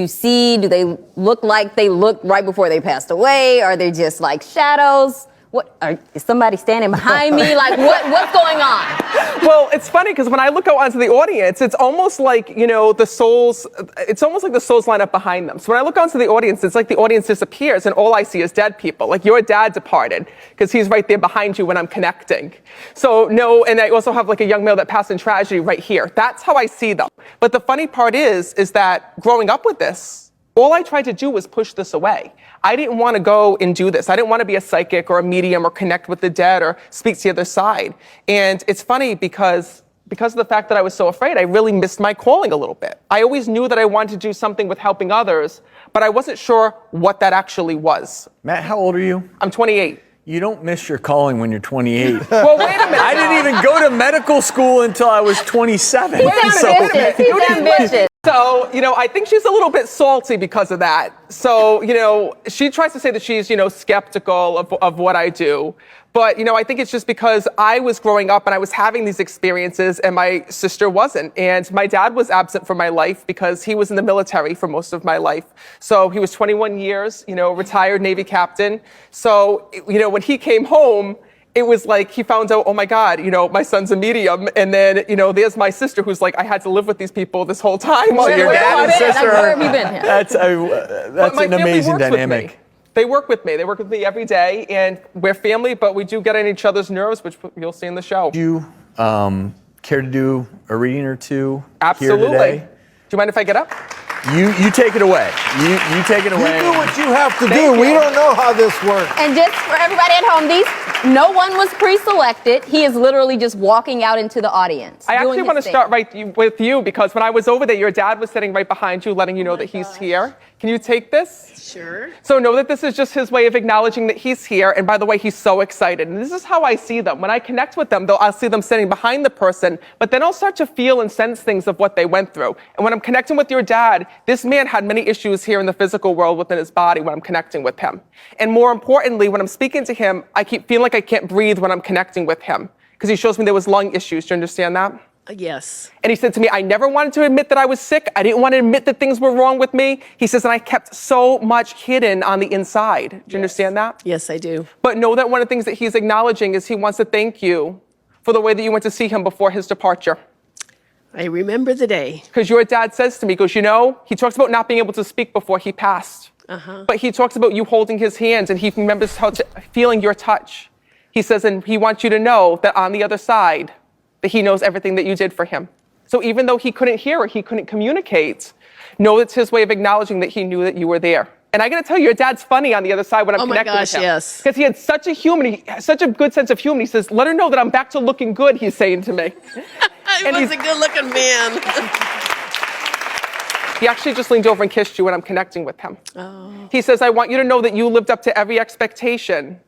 you see? Do they look like they looked right before they passed away? Are they just like shadows? Is somebody standing behind me? Like, what's going on? Well, it's funny because when I look out onto the audience, it's almost like, it's almost like the souls line up behind them. So when I look onto the audience, it's like the audience disappears and all I see is dead people. Like your dad departed because he's right there behind you when I'm connecting. So no, and I also have like a young male that passed in tragedy right here. That's how I see them. But the funny part is that growing up with this, all I tried to do was push this away. I didn't want to go and do this. I didn't want to be a psychic or a medium or connect with the dead or speak to the other side. And it's funny because of the fact that I was so afraid, I really missed my calling a little bit. I always knew that I wanted to do something with helping others, but I wasn't sure what that actually was. Matt, how old are you? I'm 28. You don't miss your calling when you're 28. Well, wait a minute. I didn't even go to medical school until I was 27. He's ambitious. He's ambitious. So, I think she's a little bit salty because of that. So, she tries to say that she's, skeptical of what I do. But, I think it's just because I was growing up and I was having these experiences and my sister wasn't. And my dad was absent from my life because he was in the military for most of my life. So he was 21 years, retired Navy captain. So, when he came home, it was like he found out, oh my God, my son's a medium. And then, there's my sister who's like, I had to live with these people this whole time. Well, your dad and sister, where have you been? That's an amazing dynamic. They work with me. They work with me every day, and we're family, but we do get on each other's nerves, which you'll see in the show. Do you care to do a reading or two Absolutely. here today? Do you mind if I get up? You take it away. You take it away. You do what you have to do. We don't know how this works. And just for everybody at home, no one was pre-selected. He is literally just walking out into the audience. I actually want to start right with you because when I was over there, your dad was sitting right behind you, letting you know that he's here. Can you take this? Sure. So know that this is just his way of acknowledging that he's here. And by the way, he's so excited. And this is how I see them. When I connect with them, I'll see them sitting behind the person, but then I'll start to feel and sense things of what they went through. And when I'm connecting with your dad, this man had many issues here in the physical world within his body when I'm connecting with him. And more importantly, when I'm speaking to him, I keep feeling like I can't breathe when I'm connecting with him because he shows me there was lung issues. Do you understand that? Yes. And he said to me, I never wanted to admit that I was sick. I didn't want to admit that things were wrong with me. He says, and I kept so much hidden on the inside. Do you understand that? Yes, I do. But know that one of the things that he's acknowledging is he wants to thank you for the way that you went to see him before his departure. I remember the day. Because your dad says to me, he goes, he talks about not being able to speak before he passed. But he talks about you holding his hands and he remembers feeling your touch. He says, and he wants you to know that on the other side, that he knows everything that you did for him. So even though he couldn't hear or he couldn't communicate, know it's his way of acknowledging that he knew that you were there. And I got to tell you, your dad's funny on the other side when I'm connecting with him. Yes. Because he had such a good sense of humor. He says, let her know that I'm back to looking good, he's saying to me. He was a good-looking man. He actually just leaned over and kissed you when I'm connecting with him. Oh. He says, I want you to know that you lived up to every expectation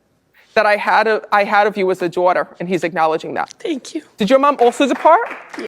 that I had of you as a daughter, and he's acknowledging that. Thank you. Did your mom also depart?